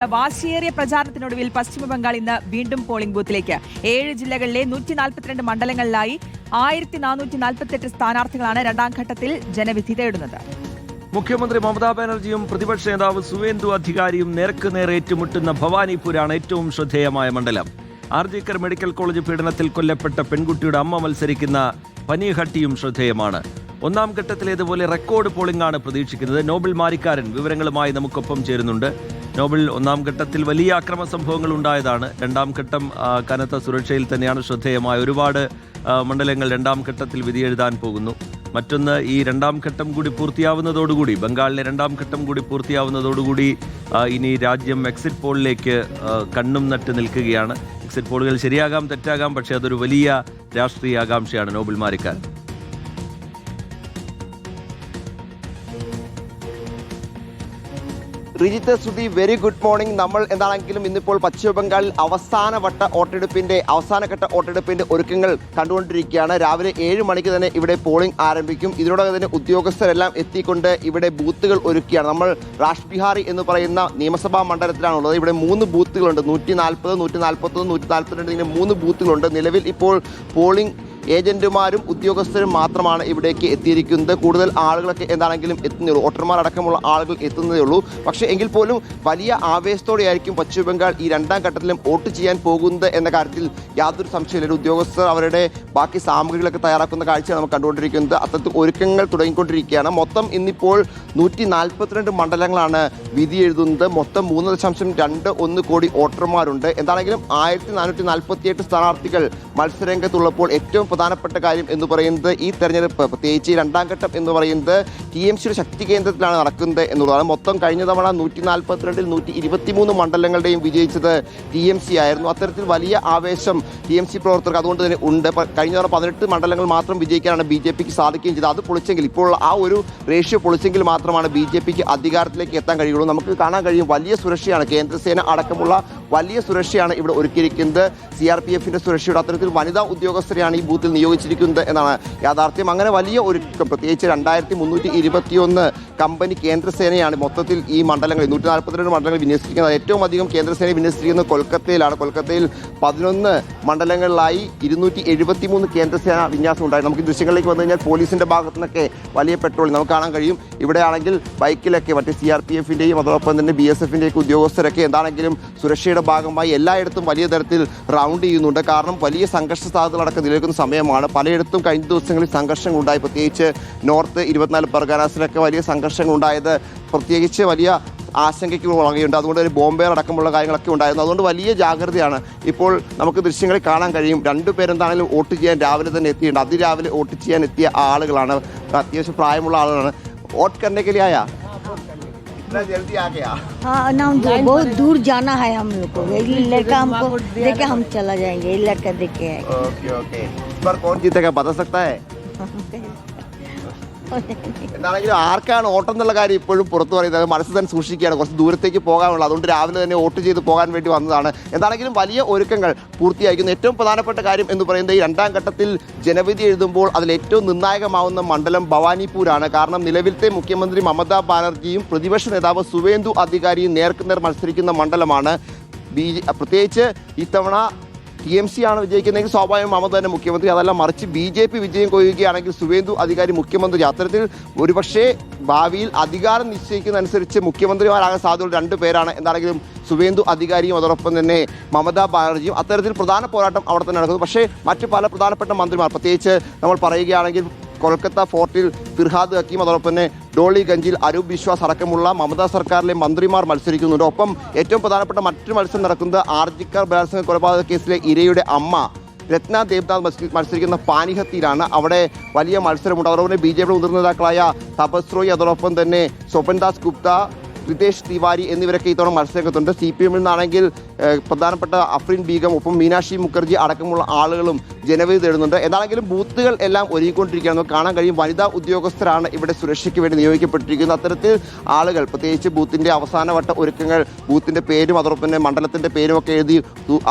വാശിയേറിയ പ്രചാരണത്തിനൊടുവിൽ പശ്ചിമബംഗാൾ ഇന്ന് വീണ്ടും പോളിംഗ് ബൂത്തിലേക്ക് 7 ജില്ലകളിലെ 142 മണ്ഡലങ്ങളിലായി 1448 സ്ഥാനാർത്ഥികളാണ് രണ്ടാം ഘട്ടത്തിൽ ജനവിധി തേടുന്നത്. മുഖ്യമന്ത്രി മമതാ ബാനർജിയും പ്രതിപക്ഷ നേതാവ് സുവേന്ദു അധികാരിയും നേർക്കുനേർ ഏറ്റുമുട്ടുന്ന ഭവാനിപൂരാണ് ഏറ്റവും ശ്രദ്ധേയമായ മണ്ഡലം. ആർജിക്കർ മെഡിക്കൽ കോളേജ് പീഡനത്തിൽ കൊല്ലപ്പെട്ട പെൺകുട്ടിയുടെ അമ്മ മത്സരിക്കുന്ന പനിഹട്ടിയും ശ്രദ്ധേയമാണ്. ഒന്നാം ഘട്ടത്തിലേതുപോലെ റെക്കോർഡ് പോളിംഗ് ആണ് പ്രതീക്ഷിക്കുന്നത്. നോബൽ മാരിക്കാരൻ വിവരങ്ങളുമായി നമുക്കൊപ്പം ചേരുന്നുണ്ട്. നോബൽ, ഒന്നാം ഘട്ടത്തിൽ വലിയ അക്രമ സംഭവങ്ങൾ ഉണ്ടായതാണ്. രണ്ടാം ഘട്ടം കനത്ത സുരക്ഷയിൽ തന്നെയാണ് ശ്രദ്ധേയമായ ഒരുപാട് മണ്ഡലങ്ങൾ രണ്ടാം ഘട്ടത്തിൽ വിധിയെഴുതാൻ പോകുന്നു. മറ്റൊന്ന്, ഈ രണ്ടാം ഘട്ടം കൂടി പൂർത്തിയാവുന്നതോടുകൂടി, ബംഗാളിലെ രണ്ടാം ഘട്ടം കൂടി പൂർത്തിയാവുന്നതോടുകൂടി ഇനി രാജ്യം എക്സിറ്റ് പോളിലേക്ക് കണ്ണും നട്ട് നിൽക്കുകയാണ്. എക്സിറ്റ് പോളുകൾ ശരിയാകാം, തെറ്റാകാം, പക്ഷേ അതൊരു വലിയ രാഷ്ട്രീയ ആകാംക്ഷയാണ്. നോബൽ മാരിക്കാരൻ, റിജിത്ത്, ശ്രുതി, വെരി ഗുഡ് മോർണിംഗ്. നമ്മൾ എന്താണെങ്കിലും ഇന്നിപ്പോൾ പശ്ചിമ ബംഗാളിൽ അവസാനഘട്ട വോട്ടെടുപ്പിന്റെ ഒരുക്കങ്ങൾ കണ്ടുകൊണ്ടിരിക്കുകയാണ്. രാവിലെ 7 മണിക്ക് തന്നെ ഇവിടെ പോളിംഗ് ആരംഭിക്കും. ഇതിനോടകം തന്നെ ഉദ്യോഗസ്ഥരെല്ലാം എത്തിക്കൊണ്ട് ഇവിടെ ബൂത്തുകൾ ഒരുക്കുകയാണ്. നമ്മൾ രാഷ്ട്രബിഹാരി എന്ന് പറയുന്ന നിയമസഭാ മണ്ഡലത്തിലാണുള്ളത്. ഇവിടെ 3 ബൂത്തുകളുണ്ട്. 140, 141, 142 ഇങ്ങനെ 3 ബൂത്തുകളുണ്ട്. നിലവിൽ ഇപ്പോൾ പോളിംഗ് ഏജന്റുമാരും ഉദ്യോഗസ്ഥരും മാത്രമാണ് ഇവിടേക്ക് എത്തിയിരിക്കുന്നത്. കൂടുതൽ ആളുകളൊക്കെ എന്താണെങ്കിലും എത്തുന്നേ വോട്ടർമാർ അടക്കമുള്ള ആളുകൾ എത്തുന്നതേ ഉള്ളൂ. പക്ഷേ എങ്കിൽ പോലും വലിയ ആവേശത്തോടെയായിരിക്കും പശ്ചിമ ബംഗാൾ ഈ രണ്ടാം ഘട്ടത്തിലും വോട്ട് ചെയ്യാൻ പോകുന്നത് എന്ന കാര്യത്തിൽ യാതൊരു സംശയമില്ല. ഉദ്യോഗസ്ഥർ അവരുടെ ബാക്കി സാമഗ്രികളൊക്കെ തയ്യാറാക്കുന്ന കാഴ്ചയാണ് നമുക്ക് കണ്ടുകൊണ്ടിരിക്കുന്നത്. അത്തരത്തിൽ ഒരുക്കങ്ങൾ തുടങ്ങിക്കൊണ്ടിരിക്കുകയാണ്. മൊത്തം ഇന്നിപ്പോൾ 142 മണ്ഡലങ്ങളാണ് വിധി എഴുതുന്നത്. മൊത്തം 3.21 കോടി വോട്ടർമാരുണ്ട്. എന്താണെങ്കിലും 1448 സ്ഥാനാർത്ഥികൾ മത്സരരംഗത്തുള്ളപ്പോൾ ഏറ്റവും പ്രധാനപ്പെട്ട കാര്യം എന്ന് പറയുന്നത് ഈ തെരഞ്ഞെടുപ്പ്, പ്രത്യേകിച്ച് രണ്ടാം ഘട്ടം എന്ന് പറയുന്നത് TMCയുടെ ശക്തി കേന്ദ്രത്തിലാണ് നടക്കുന്നത് എന്നുള്ളതാണ്. മൊത്തം കഴിഞ്ഞ തവണ 142-ൽ 123 മണ്ഡലങ്ങളുടെയും വിജയിച്ചത് TMC ആയിരുന്നു. അത്തരത്തിൽ വലിയ ആവേശം TMC പ്രവർത്തകർക്ക് അതുകൊണ്ട് തന്നെ ഉണ്ട്. കഴിഞ്ഞ തവണ 18 മണ്ഡലങ്ങൾ മാത്രം വിജയിക്കാനാണ് BJPക്ക് സാധിക്കുകയും ചെയ്തത്. അത് പൊളിച്ചെങ്കിൽ, ഇപ്പോൾ ആ ഒരു റേഷ്യോ പൊളിച്ചെങ്കിൽ മാത്രമാണ് BJPക്ക് അധികാരത്തിലേക്ക് എത്താൻ കഴിയുള്ളൂ. നമുക്ക് കാണാൻ കഴിയും വലിയ സുരക്ഷയാണ്, കേന്ദ്രസേന അടക്കമുള്ള വലിയ സുരക്ഷയാണ് ഇവിടെ ഒരുക്കിയിരിക്കുന്നത്. CRPFന്റെ സുരക്ഷയുടെ അത്തരത്തിൽ വനിതാ ഉദ്യോഗസ്ഥരെയാണ് ഈ ബൂത്തിൽ നിയോഗിച്ചിരിക്കുന്നത് എന്നാണ് യാഥാർത്ഥ്യം. അങ്ങനെ വലിയ ഒരുക്കം, പ്രത്യേകിച്ച് 2321 കമ്പനി കേന്ദ്രസേനയാണ് മൊത്തത്തിൽ ഈ മണ്ഡലങ്ങളിൽ 142 മണ്ഡലങ്ങൾ വിന്യസിക്കുന്നത്. ഏറ്റവും അധികം കേന്ദ്രസേന വിന്യസിച്ചിരിക്കുന്നത് കൊൽക്കത്തയിലാണ്. കൊൽക്കത്തയിൽ 11 മണ്ഡലങ്ങളിലായി 273 കേന്ദ്രസേന വിന്യാസം ഉണ്ടായി. നമുക്ക് ദൃശ്യങ്ങളിലേക്ക് വന്നു കഴിഞ്ഞാൽ പോലീസിന്റെ ഭാഗത്തു നിന്നൊക്കെ വലിയ പെട്രോളിംഗ് നമുക്ക് കാണാൻ കഴിയും. ഇവിടെയാണെങ്കിൽ ബൈക്കിലൊക്കെ മറ്റേ CRPFന്റെയും അതോടൊപ്പം തന്നെ BSFന്റെയൊക്കെ ഉദ്യോഗസ്ഥരൊക്കെ എന്താണെങ്കിലും സുരക്ഷയുടെ ഭാഗമായി എല്ലായിടത്തും വലിയ തരത്തിൽ റൗണ്ട് ചെയ്യുന്നുണ്ട്. കാരണം വലിയ സംഘർഷ സാധ്യതകളടക്കം നിലനിൽക്കുന്ന സമയമാണ്. പലയിടത്തും കഴിഞ്ഞ ദിവസങ്ങളിൽ സംഘർഷങ്ങൾ ഉണ്ടായി. പ്രത്യേകിച്ച് നോർത്ത് 24 പർഗാനാസിലൊക്കെ വലിയ സംഘർഷങ്ങൾ ഉണ്ടായത് പ്രത്യേകിച്ച് വലിയ ആശങ്കയ്ക്ക് വളരുകയുണ്ട്. അതുകൊണ്ട് ഒരു ബോംബേർ അടക്കമുള്ള കാര്യങ്ങളൊക്കെ ഉണ്ടായിരുന്നു. അതുകൊണ്ട് വലിയ ജാഗ്രതയാണ്. ഇപ്പോൾ നമുക്ക് ദൃശ്യങ്ങളിൽ കാണാൻ കഴിയും. 2 പേരെന്താണെങ്കിലും വോട്ട് ചെയ്യാൻ രാവിലെ തന്നെ എത്തിയിട്ടുണ്ട്. അതിരാവിലെ വോട്ട് ചെയ്യാൻ എത്തിയ ആളുകളാണ്. അത്യാവശ്യം പ്രായമുള്ള ആളുകളാണ്. വോട്ട് करने के लिए आया? इतना जल्दी आ गया? हाँ ना, बहुत दूर जाना है हम लोग को. ये लड़का हमको देखे हम चला जाएंगे. ये लड़का देखे है. ओके. इस बार कौन जीतेगा बता सकता है? എന്താണെങ്കിലും ആർക്കാണ് വോട്ട് എന്നുള്ള കാര്യം ഇപ്പോഴും പുറത്തു പറയുന്നത്. മനസ്സിൽ തന്നെ സൂക്ഷിക്കുകയാണ്. കുറച്ച് ദൂരത്തേക്ക് പോകാനുള്ള, അതുകൊണ്ട് രാവിലെ തന്നെ വോട്ട് ചെയ്ത് പോകാൻ വേണ്ടി വന്നതാണ്. എന്താണെങ്കിലും വലിയ ഒരുക്കങ്ങൾ പൂർത്തിയായിരിക്കുന്നു. ഏറ്റവും പ്രധാനപ്പെട്ട കാര്യം എന്ന് പറയുന്നത് ഈ രണ്ടാം ഘട്ടത്തിൽ ജനവിധി എഴുതുമ്പോൾ അതിൽ ഏറ്റവും നിർണായകമാവുന്ന മണ്ഡലം ഭവാനിപൂരാണ്. കാരണം നിലവിലത്തെ മുഖ്യമന്ത്രി മമതാ ബാനർജിയും പ്രതിപക്ഷ നേതാവ് സുവേന്ദു അധികാരിയും നേർക്കുനേർ മത്സരിക്കുന്ന മണ്ഡലമാണ്. പ്രത്യേകിച്ച് ഇത്തവണ TMC ആണ് വിജയിക്കുന്നതെങ്കിൽ സ്വാഭാവികം മമത തന്നെ മുഖ്യമന്ത്രി. അതല്ല മറിച്ച് BJP വിജയം കൊയ്യുകയാണെങ്കിൽ സുവേന്ദു അധികാരി മുഖ്യമന്ത്രി. അത്തരത്തിൽ ഒരുപക്ഷെ ഭാവിയിൽ അധികാരം നിശ്ചയിക്കുന്നതനുസരിച്ച് മുഖ്യമന്ത്രിമാരാകാൻ സാധ്യതയുള്ള 2 പേരാണ്. എന്താണെങ്കിലും സുവേന്ദു അധികാരിയും അതോടൊപ്പം തന്നെ മമതാ ബാനർജിയും. അത്തരത്തിൽ പ്രധാന പോരാട്ടം അവിടെ തന്നെ നടക്കുന്നു. പക്ഷേ മറ്റ് പല പ്രധാനപ്പെട്ട മന്ത്രിമാർ, പ്രത്യേകിച്ച് നമ്മൾ പറയുകയാണെങ്കിൽ കൊൽക്കത്ത ഫോർട്ടിൽ ഫിർഹാദ് ഹക്കീം, അതോടൊപ്പം തന്നെ ഡോളിഗഞ്ചിൽ അരൂപ് ബിശ്വാസ് അടക്കമുള്ള മമതാ സർക്കാരിലെ മന്ത്രിമാർ മത്സരിക്കുന്നുണ്ട്. ഒപ്പം ഏറ്റവും പ്രധാനപ്പെട്ട മറ്റൊരു മത്സരം നടക്കുന്നത് ആർജിക്കർ ബലാത്സംഗ കൊലപാതക കേസിലെ ഇരയുടെ അമ്മ രത്ന ദേബ്നാഥ് മത്സരിക്കുന്ന പാനിഹത്തിയിലാണ്. അവിടെ വലിയ മത്സരമുണ്ട്. അതോടൊപ്പം തന്നെ BJPയുടെ മുതിർന്ന നേതാക്കളായ തപസ് റോയ്, അതോടൊപ്പം തന്നെ സ്വപൻദാസ് ഗുപ്ത, റിതേഷ് തിവാരി എന്നിവരൊക്കെ ഇത്തവണ മത്സരരംഗത്തുണ്ട്. CPM നിന്നാണെങ്കിൽ പ്രധാനപ്പെട്ട അഫ്രീൻ ബീഗം, ഒപ്പം മീനാക്ഷി മുഖർജി അടക്കമുള്ള ആളുകളും ജനവിധി തേടുന്നുണ്ട്. എന്താണെങ്കിലും ബൂത്തുകൾ എല്ലാം ഒരുങ്ങിക്കൊണ്ടിരിക്കുകയാണ്. നമുക്ക് കാണാൻ കഴിയും വലിയ ഉദ്യോഗസ്ഥരാണ് ഇവിടെ സുരക്ഷയ്ക്ക് വേണ്ടി നിയോഗിക്കപ്പെട്ടിരിക്കുന്നത്. അത്തരത്തിൽ ആളുകൾ, പ്രത്യേകിച്ച് ബൂത്തിൻ്റെ അവസാനവട്ട ഒരുക്കങ്ങൾ, ബൂത്തിൻ്റെ പേരും അതോടൊപ്പം തന്നെ മണ്ഡലത്തിൻ്റെ പേരും ഒക്കെ എഴുതി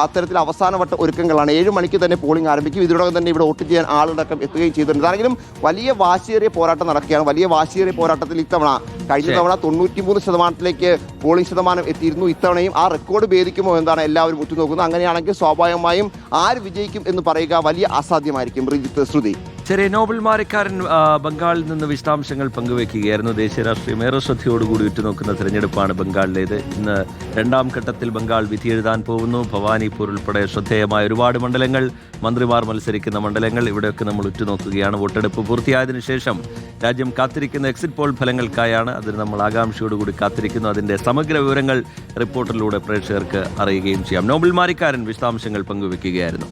അത്തരത്തിൽ അവസാനവട്ട ഒരുക്കങ്ങളാണ്. 7 മണിക്ക് തന്നെ പോളിംഗ് ആരംഭിക്കും. ഇതിനോടകം തന്നെ ഇവിടെ വോട്ട് ചെയ്യാൻ ആളുകളടക്കം എത്തുകയും ചെയ്തിട്ടുണ്ട്. എന്താണെങ്കിലും വലിയ വാശിയേറിയ പോരാട്ടം നടക്കുകയാണ്. വലിയ വാശിയേറിയ പോരാട്ടത്തിൽ ഇത്തവണ കഴിഞ്ഞ തവണ 93% ശതമാനത്തിലേക്ക് പോളിംഗ് ശതമാനം എത്തിയിരുന്നു. ഇത്തവണയും ആ റെക്കോർഡ് ഭേദിക്കുമോ എന്നാണ് എല്ലാവരും ഉറ്റുനോക്കുന്നത്. അങ്ങനെയാണെങ്കിൽ സ്വാഭാവികമായും ആര് വിജയിക്കും എന്ന് പറയുക വലിയ അസാധ്യമായിരിക്കും. ശ്രുതി. ശരി, നോബൽ മാരിക്കാരൻ ബംഗാളിൽ നിന്ന് വിശദാംശങ്ങൾ പങ്കുവയ്ക്കുകയായിരുന്നു. ദേശീയ രാഷ്ട്രീയം ഏറെ ശ്രദ്ധയോടുകൂടി ഉറ്റുനോക്കുന്ന തെരഞ്ഞെടുപ്പാണ് ബംഗാളിലേത്. ഇന്ന് രണ്ടാം ഘട്ടത്തിൽ ബംഗാൾ വിധിയെഴുതാൻ പോകുന്നു. ഭവാനിപൂർ ഉൾപ്പെടെ ശ്രദ്ധേയമായ ഒരുപാട് മണ്ഡലങ്ങൾ, മന്ത്രിമാർ മത്സരിക്കുന്ന മണ്ഡലങ്ങൾ, ഇവിടെയൊക്കെ നമ്മൾ ഉറ്റുനോക്കുകയാണ്. വോട്ടെടുപ്പ് പൂർത്തിയായതിനു ശേഷം രാജ്യം കാത്തിരിക്കുന്ന എക്സിറ്റ് പോൾ ഫലങ്ങൾക്കായാണ്. അതിന് നമ്മൾ ആകാംക്ഷയോടുകൂടി കാത്തിരിക്കുന്നു. അതിന്റെ സമഗ്ര വിവരങ്ങൾ റിപ്പോർട്ടിലൂടെ പ്രേക്ഷകർക്ക് അറിയുകയും ചെയ്യാം. നോബൽ മാരിക്കാരൻ വിശദാംശങ്ങൾ പങ്കുവയ്ക്കുകയായിരുന്നു.